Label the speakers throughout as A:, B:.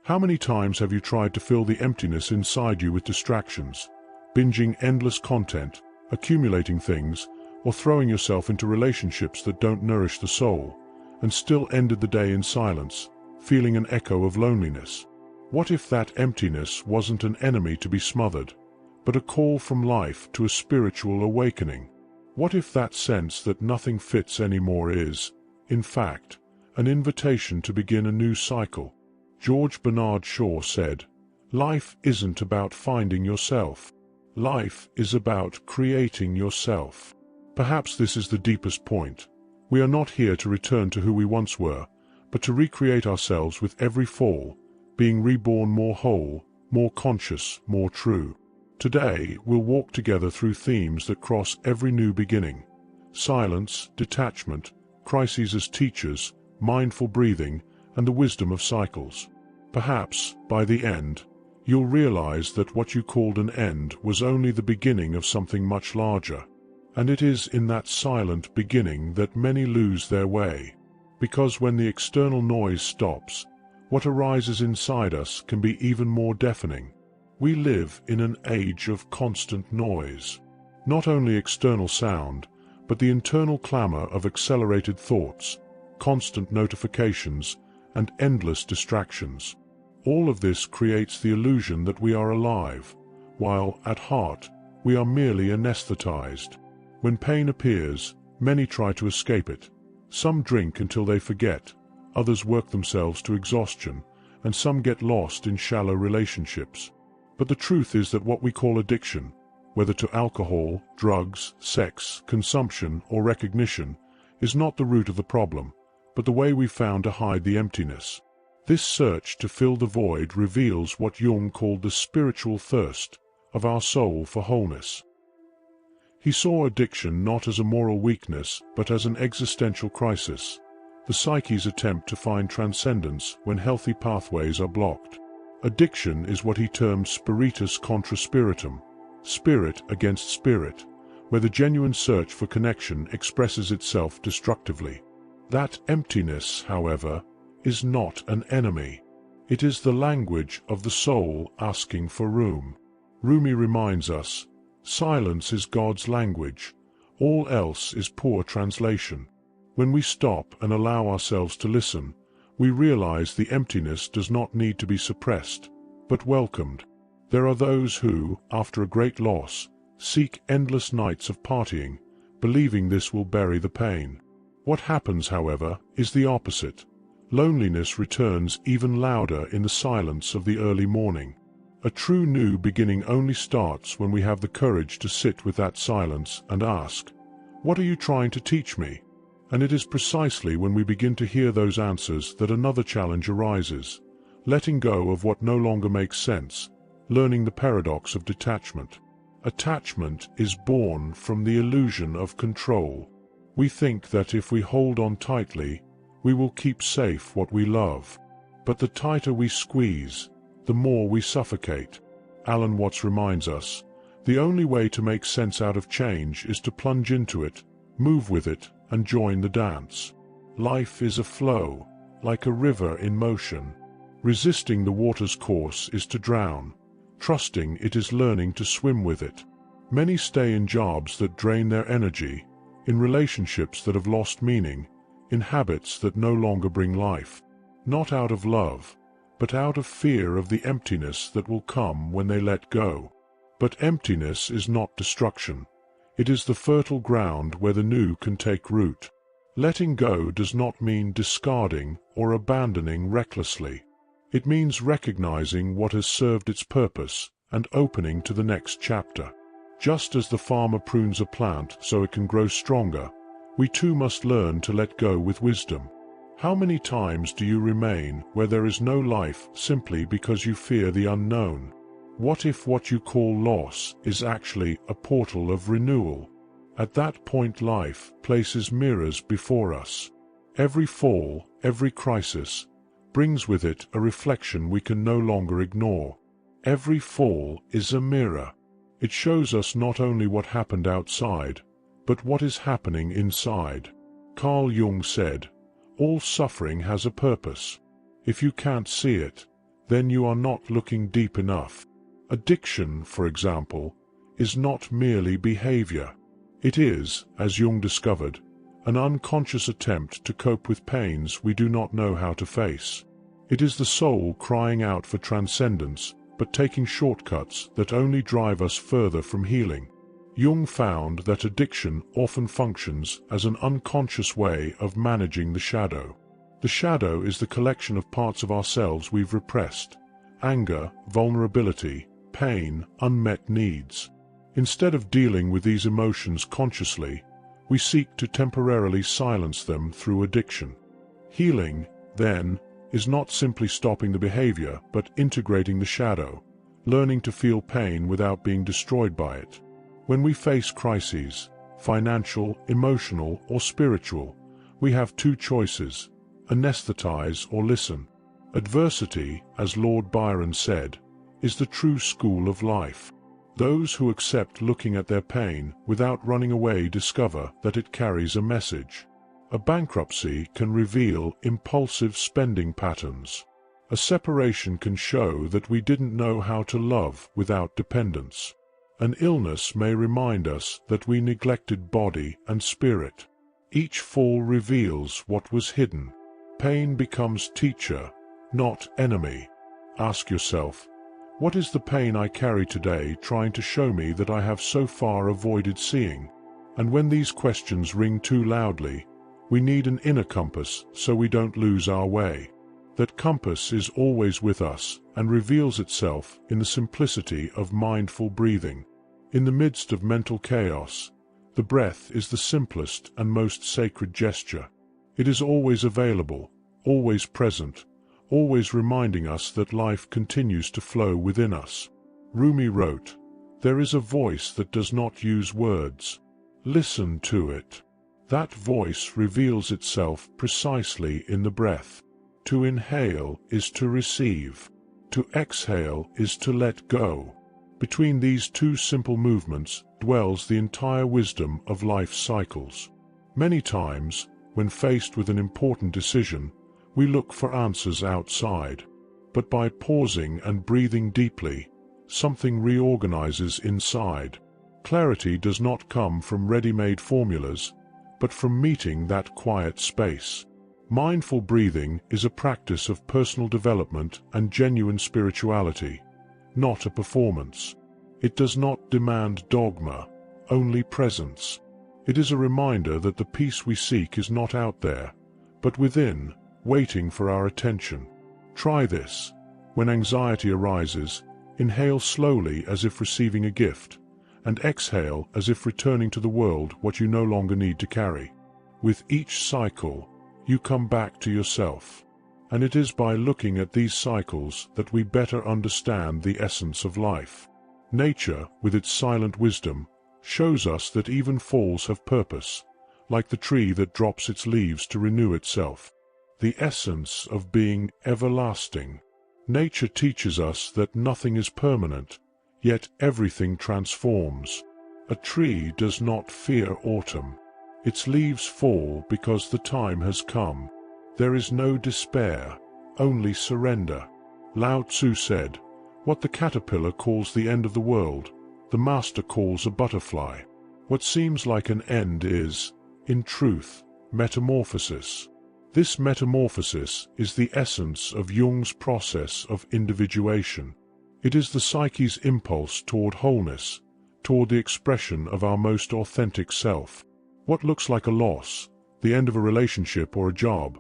A: How many times have you tried to fill the emptiness inside you with distractions, binging endless content, accumulating things, or throwing yourself into relationships that don't nourish the soul, and still ended the day in silence, feeling an echo of loneliness? What if that emptiness wasn't an enemy to be smothered, but a call from life to a spiritual awakening? What if that sense that nothing fits anymore is, in fact, an invitation to begin a new cycle? George Bernard Shaw said, "Life isn't about finding yourself. Life is about creating yourself." Perhaps this is the deepest point. We are not here to return to who we once were, but to recreate ourselves with every fall, being reborn more whole, more conscious, more true. Today, we'll walk together through themes that cross every new beginning: silence, detachment, crises as teachers, mindful breathing, and the wisdom of cycles. Perhaps, by the end, you'll realize that what you called an end was only the beginning of something much larger. And it is in that silent beginning that many lose their way. Because when the external noise stops, what arises inside us can be even more deafening. We live in an age of constant noise. Not only external sound, but the internal clamor of accelerated thoughts, constant notifications, and endless distractions. All of this creates the illusion that we are alive, while, at heart, we are merely anesthetized. When pain appears, many try to escape it. Some drink until they forget, others work themselves to exhaustion, and some get lost in shallow relationships. But the truth is that what we call addiction, whether to alcohol, drugs, sex, consumption, or recognition, is not the root of the problem, but the way we found to hide the emptiness. This search to fill the void reveals what Jung called the spiritual thirst of our soul for wholeness. He saw addiction not as a moral weakness, but as an existential crisis, the psyche's attempt to find transcendence when healthy pathways are blocked. Addiction is what he termed spiritus contra spiritum, spirit against spirit, where the genuine search for connection expresses itself destructively. That emptiness, however, is not an enemy. It is the language of the soul asking for room. Rumi reminds us, "Silence is God's language, all else is poor translation." When we stop and allow ourselves to listen, we realize the emptiness does not need to be suppressed, but welcomed. There are those who, after a great loss, seek endless nights of partying, believing this will bury the pain. What happens, however, is the opposite. Loneliness returns even louder in the silence of the early morning. A true new beginning only starts when we have the courage to sit with that silence and ask, "What are you trying to teach me?" And it is precisely when we begin to hear those answers that another challenge arises: letting go of what no longer makes sense, learning the paradox of detachment. Attachment is born from the illusion of control. We think that if we hold on tightly, we will keep safe what we love. But the tighter we squeeze, the more we suffocate. Alan Watts reminds us, the only way to make sense out of change is to plunge into it, move with it, and join the dance. Life is a flow, like a river in motion. Resisting the water's course is to drown. Trusting it is learning to swim with it. Many stay in jobs that drain their energy, in relationships that have lost meaning, in habits that no longer bring life. Not out of love, but out of fear of the emptiness that will come when they let go. But emptiness is not destruction. It is the fertile ground where the new can take root. Letting go does not mean discarding or abandoning recklessly. It means recognizing what has served its purpose and opening to the next chapter. Just as the farmer prunes a plant so it can grow stronger, we too must learn to let go with wisdom. How many times do you remain where there is no life simply because you fear the unknown? What if what you call loss is actually a portal of renewal? At that point life places mirrors before us. Every fall, every crisis, brings with it a reflection we can no longer ignore. Every fall is a mirror. It shows us not only what happened outside, but what is happening inside. Carl Jung said, "All suffering has a purpose. If you can't see it, then you are not looking deep enough. Addiction, for example, is not merely behavior. It is, as Jung discovered, an unconscious attempt to cope with pains we do not know how to face. It is the soul crying out for transcendence, but taking shortcuts that only drive us further from healing. Jung found that addiction often functions as an unconscious way of managing the shadow. The shadow is the collection of parts of ourselves we've repressed: anger, vulnerability, pain, unmet needs. Instead of dealing with these emotions consciously, we seek to temporarily silence them through addiction. Healing, then, is not simply stopping the behavior, but integrating the shadow, learning to feel pain without being destroyed by it. When we face crises, financial, emotional, or spiritual, we have two choices: anesthetize or listen. Adversity, as Lord Byron said, is the true school of life. Those who accept looking at their pain without running away discover that it carries a message. A bankruptcy can reveal impulsive spending patterns. A separation can show that we didn't know how to love without dependence. An illness may remind us that we neglected body and spirit. Each fall reveals what was hidden. Pain becomes teacher, not enemy. Ask yourself, what is the pain I carry today trying to show me that I have so far avoided seeing? And when these questions ring too loudly, we need an inner compass so we don't lose our way. That compass is always with us and reveals itself in the simplicity of mindful breathing. In the midst of mental chaos, the breath is the simplest and most sacred gesture. It is always available, always present, always reminding us that life continues to flow within us. Rumi wrote, "There is a voice that does not use words. Listen to it." That voice reveals itself precisely in the breath. To inhale is to receive. To exhale is to let go. Between these two simple movements dwells the entire wisdom of life's cycles. Many times, when faced with an important decision, we look for answers outside. But by pausing and breathing deeply, something reorganizes inside. Clarity does not come from ready-made formulas, but from meeting that quiet space. Mindful breathing is a practice of personal development and genuine spirituality, not a performance. It does not demand dogma, only presence. It is a reminder that the peace we seek is not out there, but within, waiting for our attention. Try this. When anxiety arises, inhale slowly as if receiving a gift, and exhale as if returning to the world what you no longer need to carry. With each cycle, you come back to yourself. And it is by looking at these cycles that we better understand the essence of life. Nature, with its silent wisdom, shows us that even falls have purpose, like the tree that drops its leaves to renew itself. The essence of being everlasting. Nature teaches us that nothing is permanent, yet everything transforms. A tree does not fear autumn. Its leaves fall because the time has come. There is no despair, only surrender. Lao Tzu said, "What the caterpillar calls the end of the world, the master calls a butterfly." What seems like an end is, in truth, metamorphosis. This metamorphosis is the essence of Jung's process of individuation. It is the psyche's impulse toward wholeness, toward the expression of our most authentic self. What looks like a loss, the end of a relationship or a job,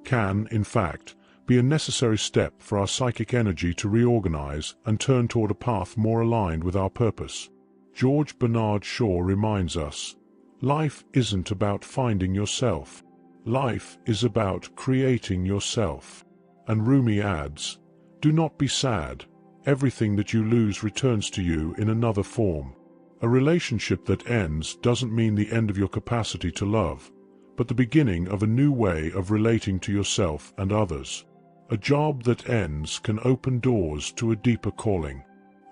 A: can, in fact, be a necessary step for our psychic energy to reorganize and turn toward a path more aligned with our purpose. George Bernard Shaw reminds us, life isn't about finding yourself. Life is about creating yourself. And Rumi adds, do not be sad. Everything that you lose returns to you in another form. A relationship that ends doesn't mean the end of your capacity to love, but the beginning of a new way of relating to yourself and others. A job that ends can open doors to a deeper calling.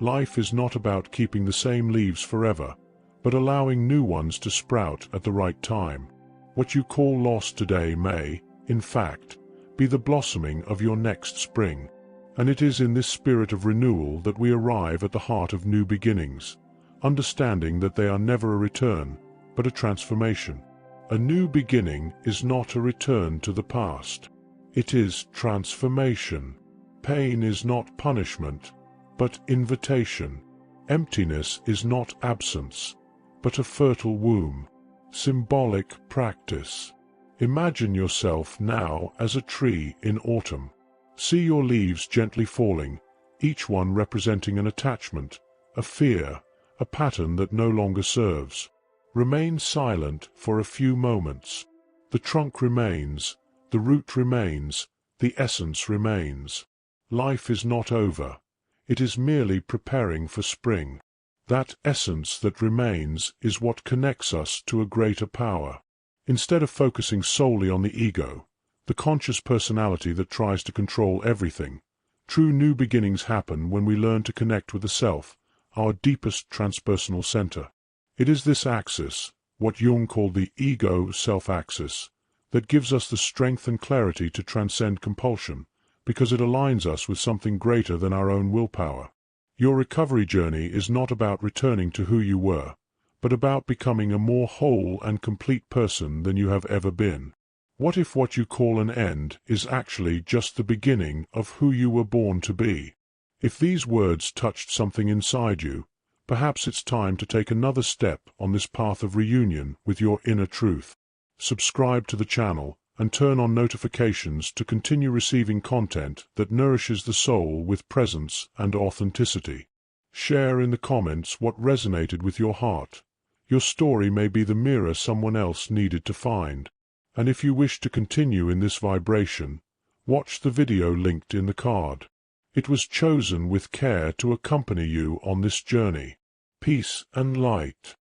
A: Life is not about keeping the same leaves forever, but allowing new ones to sprout at the right time. What you call loss today may, in fact, be the blossoming of your next spring. And it is in this spirit of renewal that we arrive at the heart of new beginnings, understanding that they are never a return, but a transformation. A new beginning is not a return to the past. It is transformation. Pain is not punishment, but invitation. Emptiness is not absence, but a fertile womb. Symbolic practice. Imagine yourself now as a tree in autumn. See your leaves gently falling, each one representing an attachment, a fear, a pattern that no longer serves. Remain silent for a few moments. The trunk remains, the root remains, the essence remains. Life is not over. It is merely preparing for spring. That essence that remains is what connects us to a greater power. Instead of focusing solely on the ego, the conscious personality that tries to control everything, true new beginnings happen when we learn to connect with the self, our deepest transpersonal center. It is this axis, what Jung called the ego-self axis, that gives us the strength and clarity to transcend compulsion, because it aligns us with something greater than our own willpower. Your recovery journey is not about returning to who you were, but about becoming a more whole and complete person than you have ever been. What if what you call an end is actually just the beginning of who you were born to be? If these words touched something inside you, perhaps it's time to take another step on this path of reunion with your inner truth. Subscribe to the channel and turn on notifications to continue receiving content that nourishes the soul with presence and authenticity. Share in the comments what resonated with your heart. Your story may be the mirror someone else needed to find. And if you wish to continue in this vibration, watch the video linked in the card. It was chosen with care to accompany you on this journey. Peace and light.